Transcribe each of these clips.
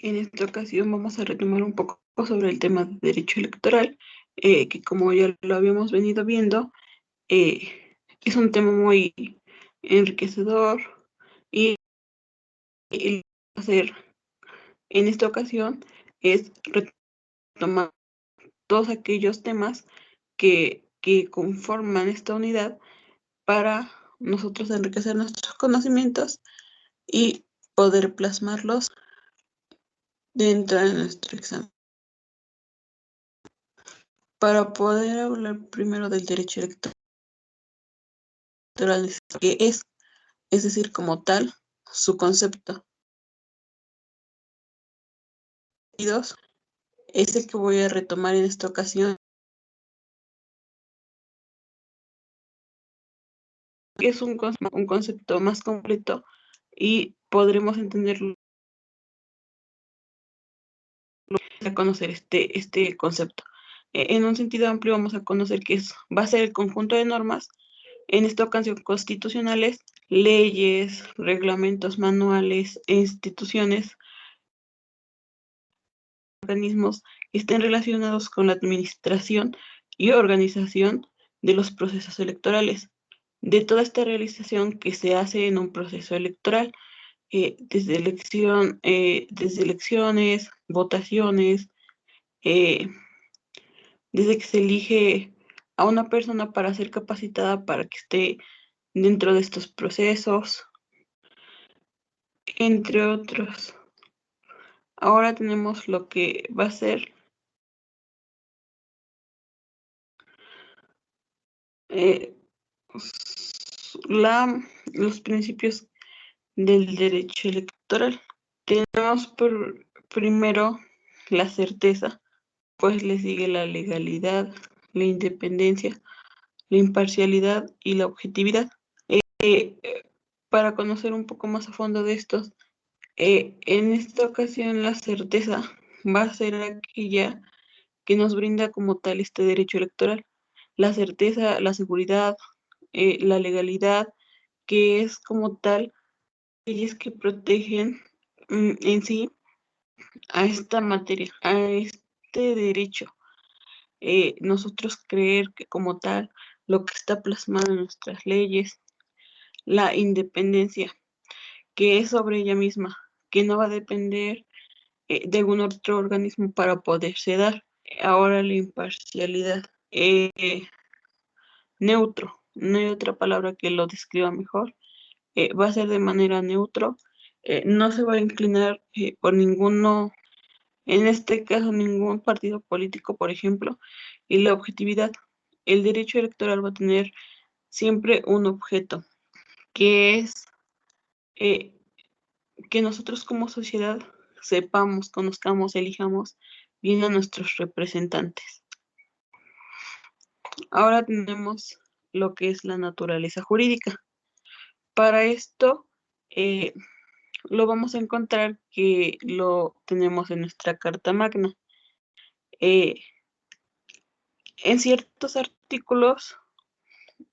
En esta ocasión vamos a retomar un poco sobre el tema de derecho electoral, que como ya lo habíamos venido viendo, es un tema muy enriquecedor y lo que vamos a hacer en esta ocasión es retomar todos aquellos temas que conforman esta unidad para nosotros enriquecer nuestros conocimientos y poder plasmarlos dentro de nuestro examen. Para poder hablar primero del derecho electoral, que es decir, como tal, su concepto. Y dos, es el que voy a retomar en esta ocasión, que es un concepto más completo y podremos entenderlo a conocer este concepto. En un sentido amplio vamos a conocer que va a ser el conjunto de normas, en esta ocasión constitucionales, leyes, reglamentos, manuales e instituciones, organismos que estén relacionados con la administración y organización de los procesos electorales, de toda esta realización que se hace en un proceso electoral, desde elecciones, votaciones, eh, desde que se elige a una persona para ser capacitada para que esté dentro de estos procesos, entre otros. Ahora tenemos lo que va a ser eh, los principios del derecho electoral. Tenemos primero la certeza, pues le sigue la legalidad, la independencia, la imparcialidad y la objetividad. Eh, para conocer un poco más a fondo de estos, en esta ocasión la certeza va a ser aquella que nos brinda como tal este derecho electoral. La certeza, la seguridad, la legalidad, que es como tal leyes que protegen en sí a esta materia, a este derecho. Nosotros creer que como tal lo que está plasmado en nuestras leyes, la independencia, que es sobre ella misma, que no va a depender de algún otro organismo para poderse dar. Ahora la imparcialidad, neutro, no hay otra palabra que lo describa mejor, va a ser de manera neutro, no se va a inclinar por ninguno, en este caso ningún partido político, por ejemplo, y la objetividad. El derecho electoral va a tener siempre un objeto, que es eh, que nosotros como sociedad sepamos, conozcamos, elijamos bien a nuestros representantes. Ahora tenemos lo que es la naturaleza jurídica. Para esto, eh, lo vamos a encontrar que lo tenemos en nuestra Carta Magna. Eh, en ciertos artículos,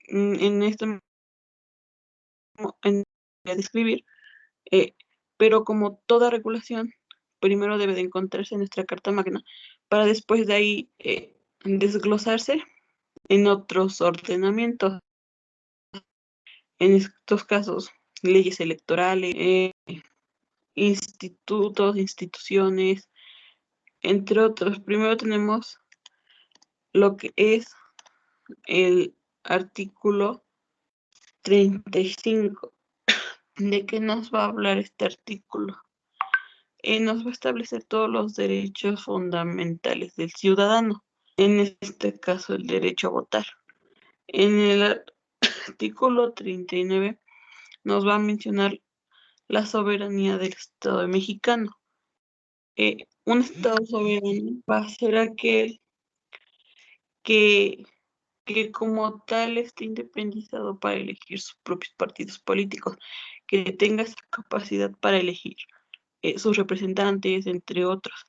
en este en a describir, eh, pero como toda regulación, primero debe de encontrarse en nuestra Carta Magna, para después de ahí desglosarse en otros ordenamientos, en estos casos, leyes electorales, institutos, instituciones, entre otros. Primero tenemos lo que es el artículo 35. ¿De qué nos va a hablar este artículo? Nos va a establecer todos los derechos fundamentales del ciudadano, en este caso el derecho a votar. En el artículo 39 nos va a mencionar la soberanía del Estado mexicano. Un Estado soberano va a ser aquel que como tal esté independizado para elegir sus propios partidos políticos, que tenga esa capacidad para elegir sus representantes, entre otros.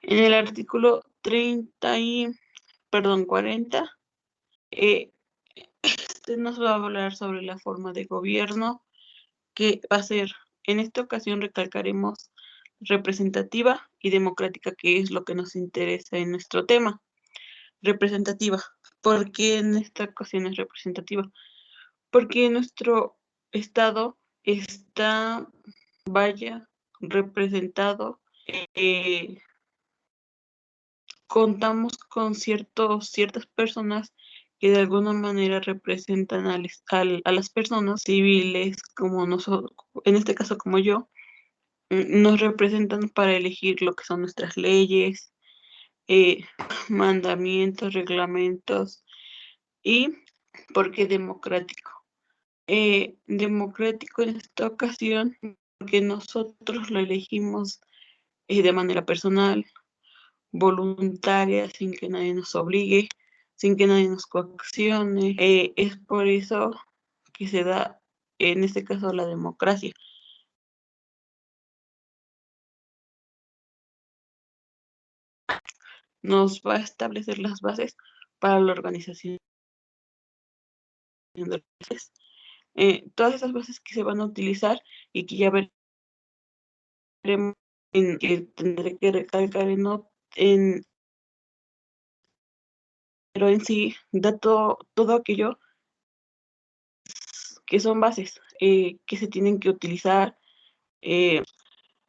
En el artículo 40, este nos va a hablar sobre la forma de gobierno que va a ser, en esta ocasión recalcaremos representativa y democrática, que es lo que nos interesa en nuestro tema. Representativa. ¿Por qué en esta ocasión es representativa? Porque nuestro estado está, vaya, representado. Contamos con ciertas personas que de alguna manera representan a las personas civiles, como nosotros, en este caso como yo, nos representan para elegir lo que son nuestras leyes, eh, mandamientos, reglamentos. ¿Y por qué democrático? Democrático en esta ocasión porque nosotros lo elegimos de manera personal, voluntaria, sin que nadie nos obligue, sin que nadie nos coaccione. Es por eso que se da, en este caso, la democracia. Nos va a establecer las bases para la organización de los países. Todas esas bases que se van a utilizar y que ya veremos, que tendré que recalcar pero en sí da todo aquello que son bases, que se tienen que utilizar, eh,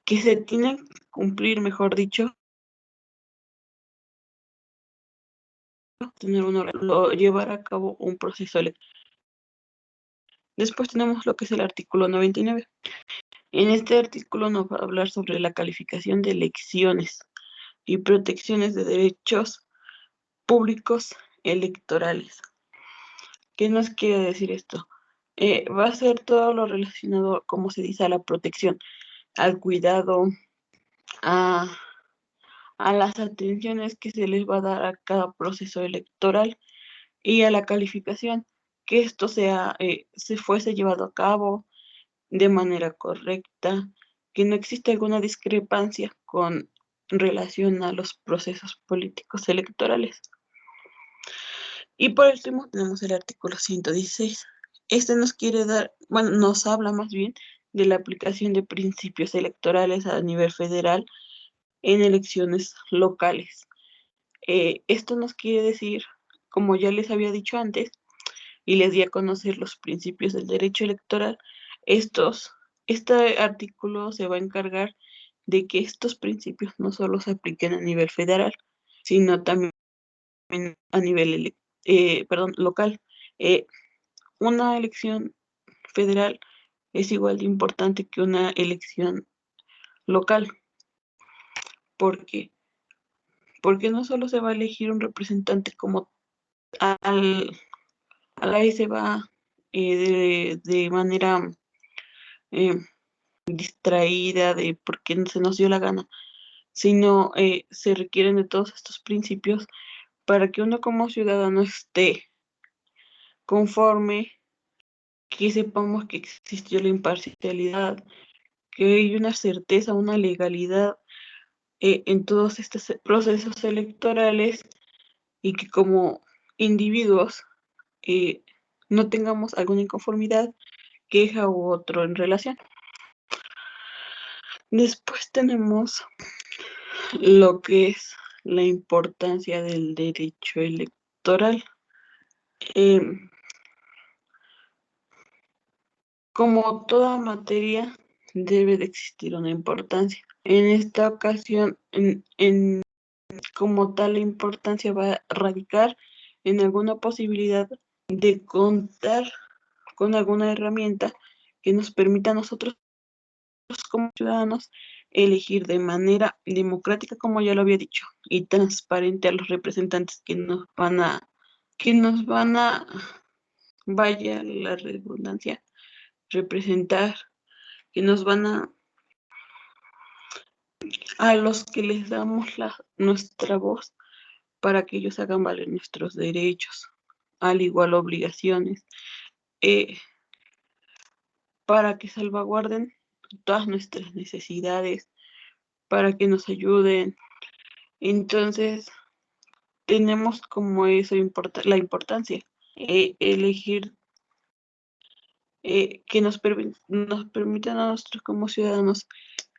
que se tienen que cumplir, mejor dicho, llevar a cabo un proceso electoral. Después tenemos lo que es el artículo 99. En este artículo nos va a hablar sobre la calificación de elecciones y protecciones de derechos públicos electorales. ¿Qué nos quiere decir esto? Va a ser todo lo relacionado, como se dice, a la protección, al cuidado, a, a las atenciones que se les va a dar a cada proceso electoral y a la calificación, que esto se fuese llevado a cabo de manera correcta, que no existe alguna discrepancia con relación a los procesos políticos electorales. Y por último tenemos el artículo 116. Este nos quiere dar, bueno, nos habla más bien de la aplicación de principios electorales a nivel federal en elecciones locales. Esto nos quiere decir, como ya les había dicho antes, y les di a conocer los principios del derecho electoral, este artículo se va a encargar de que estos principios no solo se apliquen a nivel federal, sino también a nivel local. Eh, una elección federal es igual de importante que una elección local. ¿Por qué? Porque no solo se va a elegir un representante como al, a la vez se va de manera eh, distraída de porque no se nos dio la gana, sino se requieren de todos estos principios para que uno como ciudadano esté conforme, que sepamos que existió la imparcialidad, que hay una certeza, una legalidad en todos estos procesos electorales y que como individuos eh, no tengamos alguna inconformidad, queja u otro en relación. Después tenemos lo que es la importancia del derecho electoral. Eh, Como toda materia, debe de existir una importancia. En esta ocasión, como tal, la importancia va a radicar en alguna posibilidad de contar con alguna herramienta que nos permita a nosotros como ciudadanos elegir de manera democrática, como ya lo había dicho, y transparente a los representantes que nos van a, vaya la redundancia, representar, que nos van a los que les damos nuestra voz para que ellos hagan valer nuestros derechos, al igual obligaciones, eh, para que salvaguarden todas nuestras necesidades, para que nos ayuden. Entonces, tenemos como eso la importancia, elegir que nos permitan a nosotros como ciudadanos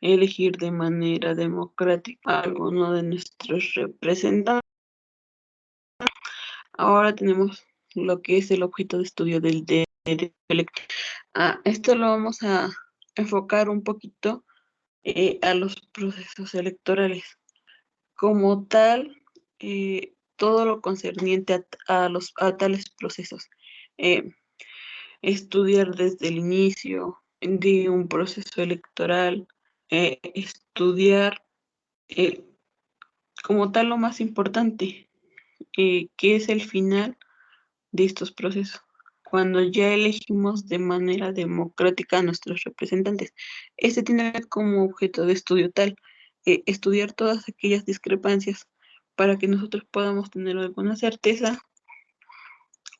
elegir de manera democrática a alguno de nuestros representantes. Ahora tenemos lo que es el objeto de estudio del derecho electoral. Esto lo vamos a enfocar un poquito a los procesos electorales. Como tal, todo lo concerniente a tales procesos. Eh, Estudiar desde el inicio de un proceso electoral, estudiar eh, como tal lo más importante, que es el final de estos procesos, cuando ya elegimos de manera democrática a nuestros representantes. Este tiene como objeto de estudio tal, estudiar todas aquellas discrepancias para que nosotros podamos tener alguna certeza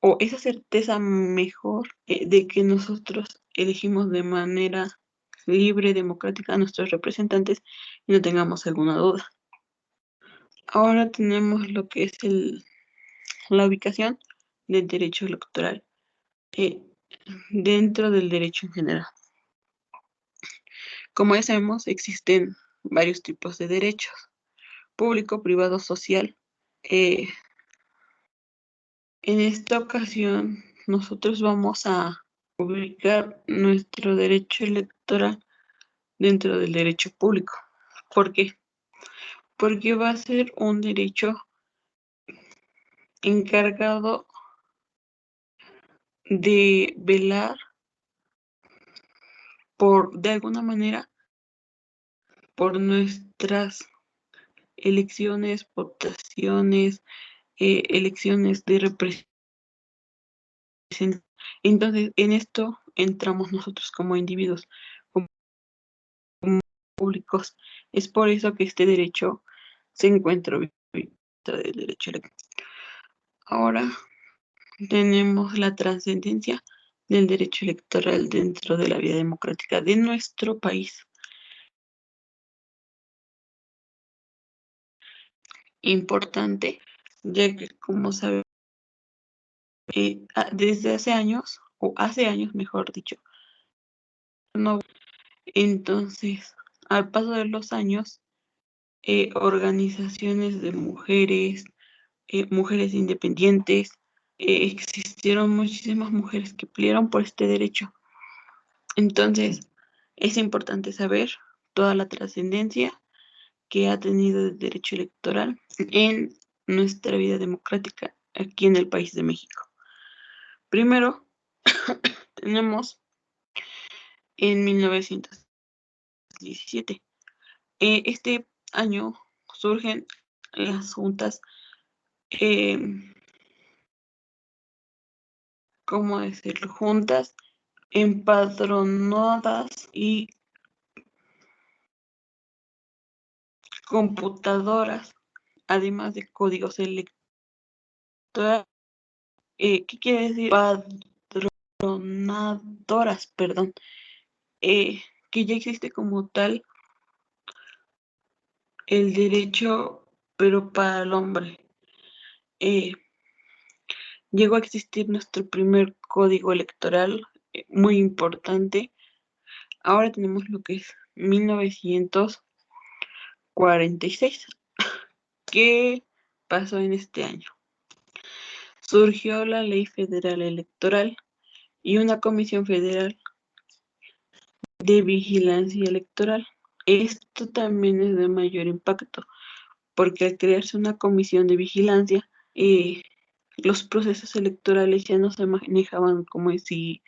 o esa certeza mejor de que nosotros elegimos de manera libre, democrática a nuestros representantes y no tengamos alguna duda. Ahora tenemos lo que es la ubicación del derecho electoral eh, dentro del derecho en general. Como ya sabemos, existen varios tipos de derechos: público, privado, social. Eh, en esta ocasión, nosotros vamos a ubicar nuestro derecho electoral dentro del derecho público. ¿Por qué? Porque va a ser un derecho encargado de velar de alguna manera, por nuestras elecciones, votaciones, elecciones de representación. Entonces, en esto entramos nosotros como individuos, como públicos. Es por eso que este derecho se encuentra dentro del derecho electoral. Ahora tenemos la trascendencia del derecho electoral dentro de la vida democrática de nuestro país. Importante, ya que, como sabemos, desde hace años, o hace años mejor dicho, no. Entonces, al paso de los años, organizaciones de mujeres, mujeres independientes, existieron muchísimas mujeres que pelearon por este derecho. Entonces, es importante saber toda la trascendencia que ha tenido el derecho electoral en nuestra vida democrática aquí en el país de México. Primero, tenemos en 1917. Este año surgen las juntas, eh, ¿cómo decirlo? Juntas empadronadas y computadoras, además de códigos electorales. ¿Qué quiere decir? Empadronadoras, perdón. Que ya existe como tal el derecho, pero para el hombre. Eh, Llegó a existir nuestro primer código electoral, muy importante. Ahora tenemos lo que es 1946. ¿Qué pasó en este año? Surgió la Ley Federal Electoral y una Comisión Federal de Vigilancia Electoral. Esto también es de mayor impacto, porque al crearse una comisión de vigilancia, los procesos electorales ya no se manejaban como si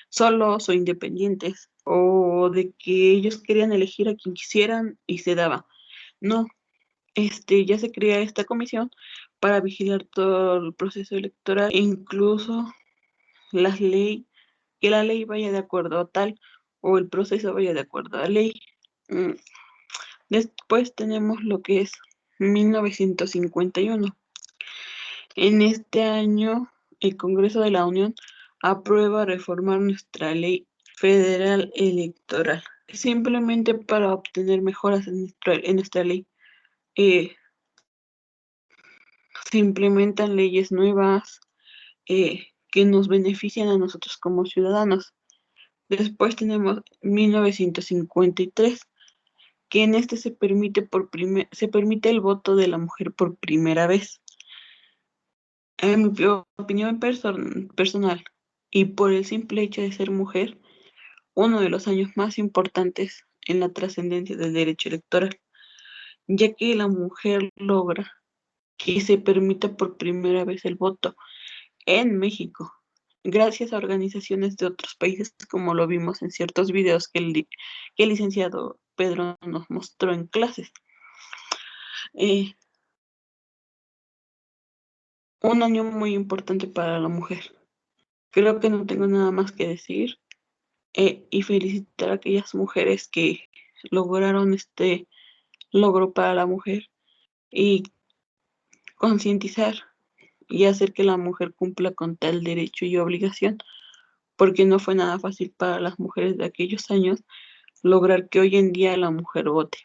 solos o independientes, o de que ellos querían elegir a quien quisieran y se daba. No, ya se crea esta comisión para vigilar todo el proceso electoral e incluso las leyes, que la ley vaya de acuerdo a tal o el proceso vaya de acuerdo a la ley. Mm, Después tenemos lo que es 1951. En este año, el Congreso de la Unión aprueba reformar nuestra ley federal electoral, simplemente para obtener mejoras en nuestra ley. Se implementan leyes nuevas que nos benefician a nosotros como ciudadanos. Después tenemos 1953, que en este se permite el voto de la mujer por primera vez. En mi opinión personal, y por el simple hecho de ser mujer, uno de los años más importantes en la trascendencia del derecho electoral, ya que la mujer logra que se permita por primera vez el voto en México, gracias a organizaciones de otros países, como lo vimos en ciertos videos que el licenciado Pedro nos mostró en clases. Eh, un año muy importante para la mujer. Creo que no tengo nada más que decir, y felicitar a aquellas mujeres que lograron este logro para la mujer y concientizar y hacer que la mujer cumpla con tal derecho y obligación, porque no fue nada fácil para las mujeres de aquellos años lograr que hoy en día la mujer vote.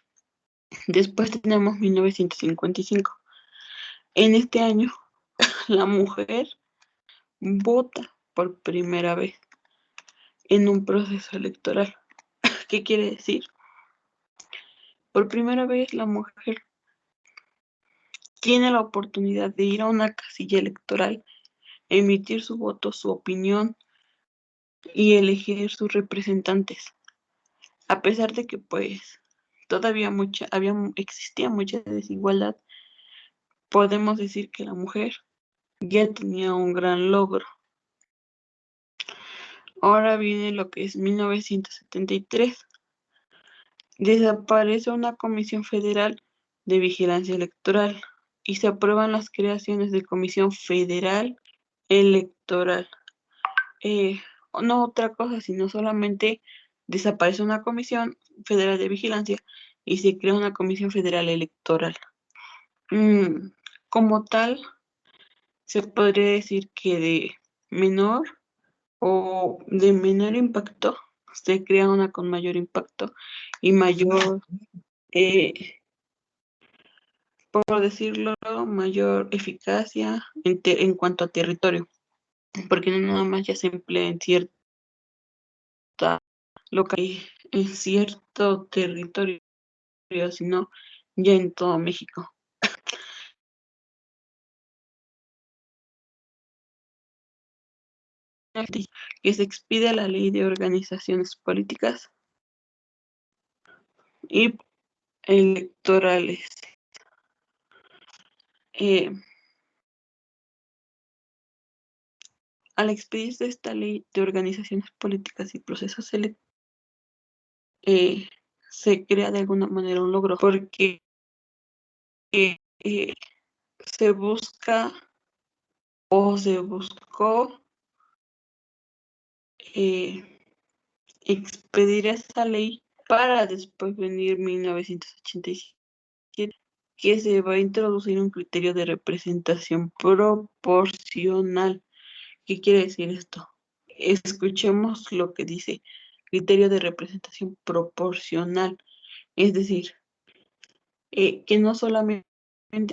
Después tenemos 1955. En este año, la mujer vota por primera vez en un proceso electoral. ¿Qué quiere decir? Por primera vez la mujer tiene la oportunidad de ir a una casilla electoral, emitir su voto, su opinión y elegir sus representantes. A pesar de que pues todavía existía mucha desigualdad, podemos decir que la mujer ya tenía un gran logro. Ahora viene lo que es 1973. Desaparece una Comisión Federal de Vigilancia Electoral y se aprueban las creaciones de Comisión Federal Electoral. Eh, no otra cosa, sino solamente desaparece una Comisión Federal de Vigilancia y se crea una Comisión Federal Electoral. Como tal, se podría decir que de menor o de menor impacto se crea una con mayor impacto y mayor, eh, por decirlo, mayor eficacia en cuanto a territorio, porque no nada más ya se emplea en cierta localidad, en cierto territorio, sino ya en todo México. Que se expide la ley de organizaciones políticas y electorales. Eh, Al expedirse esta ley de organizaciones políticas y procesos electorales, se crea de alguna manera un logro, porque eh, se busca o se buscó eh, expedir esa ley para después venir 1987, que se va a introducir un criterio de representación proporcional. ¿Qué quiere decir esto? Escuchemos lo que dice criterio de representación proporcional, es decir, que no solamente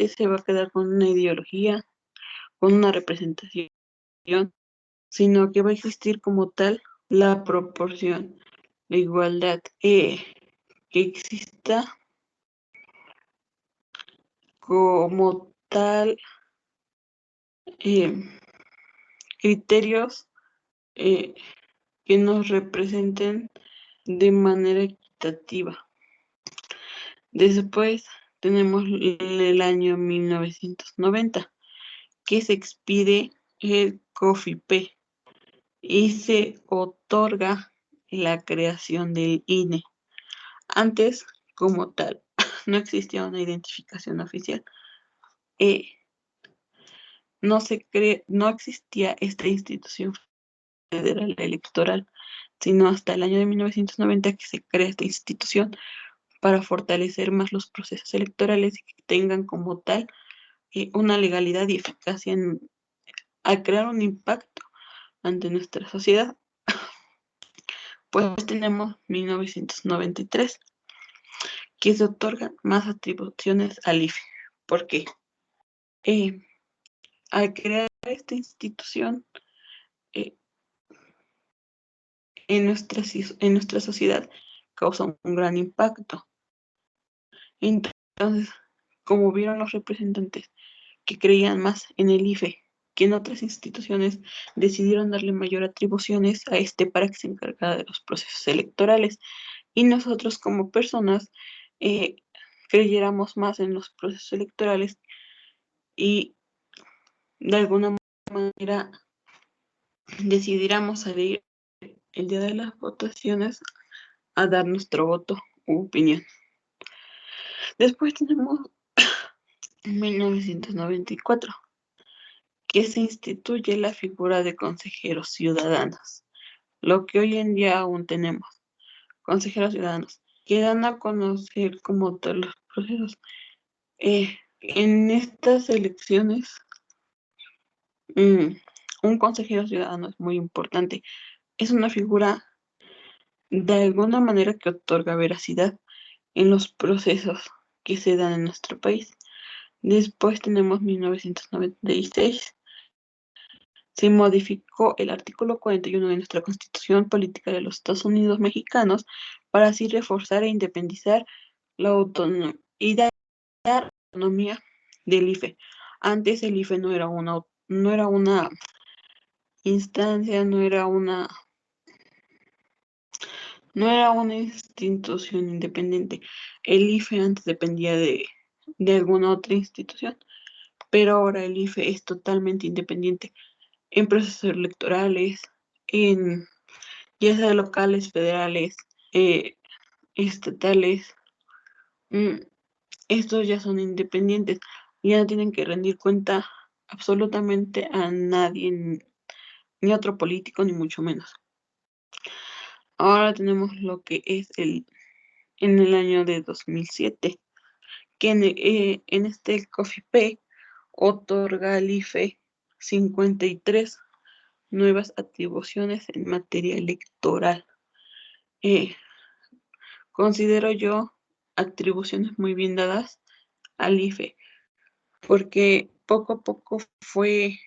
se va a quedar con una ideología, con una representación, sino que va a existir como tal la proporción, la igualdad, que exista como tal eh, criterios eh, que nos representen de manera equitativa. Después tenemos el año 1990, que se expide el COFIPE y se otorga la creación del INE. Antes, como tal, no existía una identificación oficial. No existía esta institución federal electoral, sino hasta el año de 1990 que se crea esta institución para fortalecer más los procesos electorales y que tengan como tal una legalidad y eficacia al crear un impacto ante nuestra sociedad. Pues tenemos 1993, que se otorgan más atribuciones al IFE. ¿Por qué? Eh, Al crear esta institución, eh, en nuestra sociedad causa un gran impacto. Entonces, como vieron los representantes que creían más en el IFE que en otras instituciones, decidieron darle mayor atribuciones a este para que se encargara de los procesos electorales. Y nosotros como personas eh, creyéramos más en los procesos electorales y de alguna manera decidiéramos salir el día de las votaciones a dar nuestro voto u opinión. Después tenemos 1994, que se instituye la figura de consejeros ciudadanos, lo que hoy en día aún tenemos, consejeros ciudadanos, que dan a conocer como todos los procesos. En estas elecciones, un consejero ciudadano es muy importante. Es una figura de alguna manera que otorga veracidad en los procesos que se dan en nuestro país. Después tenemos 1996. Se modificó el artículo 41 de nuestra Constitución Política de los Estados Unidos Mexicanos para así reforzar e independizar la autonomía y dar autonomía del IFE. Antes el IFE no era una instancia, no era una institución independiente. El IFE antes dependía de alguna otra institución, pero ahora el IFE es totalmente independiente en procesos electorales, en ya sea locales, federales, eh, estatales. mm, Estos ya son independientes, ya no tienen que rendir cuenta absolutamente a nadie, ni a otro político, ni mucho menos. Ahora tenemos lo que es en el año de 2007, que en este COFIPE otorga al IFE 53 nuevas atribuciones en materia electoral. Eh, Considero yo atribuciones muy bien dadas al IFE, porque poco a poco fue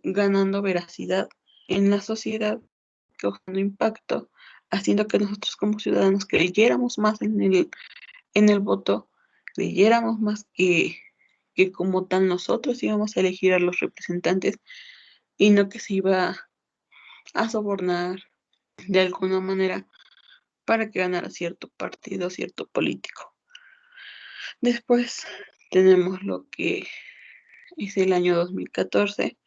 ganando veracidad en la sociedad, causando impacto, haciendo que nosotros como ciudadanos creyéramos más en el voto, creyéramos más que como tal nosotros íbamos a elegir a los representantes y no que se iba a sobornar de alguna manera para que ganara cierto partido, cierto político. Después tenemos lo que es el año 2014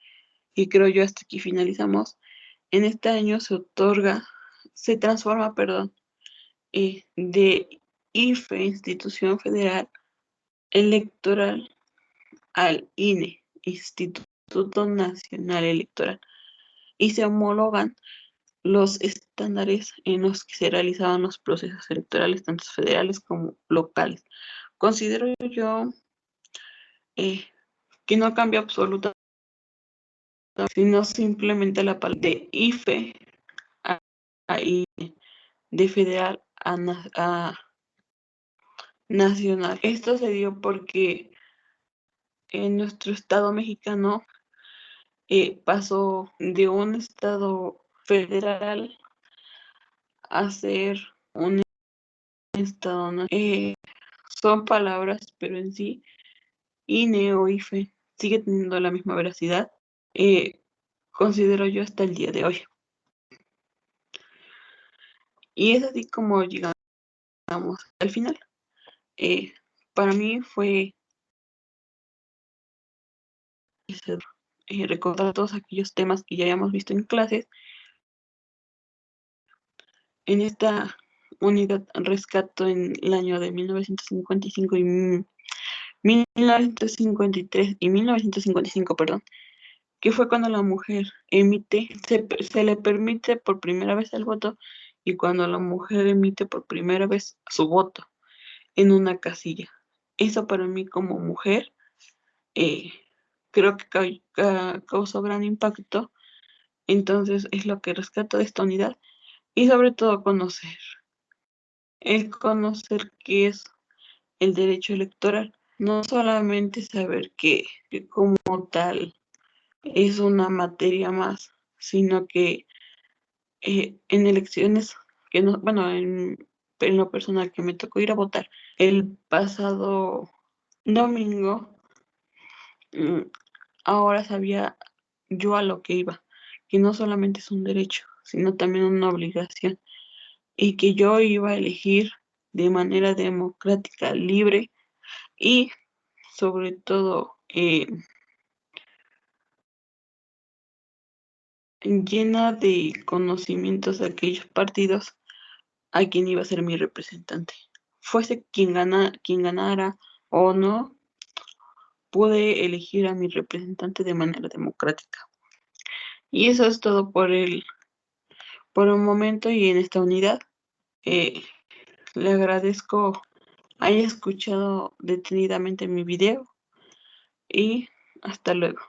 y creo yo hasta aquí finalizamos. En este año se transforma, perdón, de IFE, Institución Federal Electoral, al INE, Instituto Nacional Electoral, y se homologan los estándares en los que se realizaban los procesos electorales, tanto federales como locales. Considero yo eh, que no cambia absolutamente, sino simplemente la palabra de IFE a INE, de federal a nacional. Esto se dio porque en nuestro estado mexicano pasó de un estado federal a ser un estado nacional. Son palabras, pero en sí, INE o IFE sigue teniendo la misma veracidad, eh, considero yo hasta el día de hoy. Y es así como llegamos al final. Para mí fue recordar todos aquellos temas que ya habíamos visto en clases. En esta unidad rescato en el año de 1955 y 1953 y 1955, perdón, que fue cuando la mujer se le permite por primera vez el voto y cuando la mujer emite por primera vez su voto en una casilla. Eso para mí como mujer eh, creo que causó gran impacto, entonces es lo que rescato de esta unidad y sobre todo conocer qué es el derecho electoral, no solamente saber que como tal es una materia más, sino que en elecciones que no, bueno, en lo personal que me tocó ir a votar el pasado domingo, mm, ahora sabía yo a lo que iba, que no solamente es un derecho, sino también una obligación, y que yo iba a elegir de manera democrática, libre y sobre todo llena de conocimientos de aquellos partidos a quien iba a ser mi representante. Fuese quien ganara o no, pude elegir a mi representante de manera democrática. Y eso es todo por un momento y en esta unidad. Eh, Le agradezco haya escuchado detenidamente mi video y hasta luego.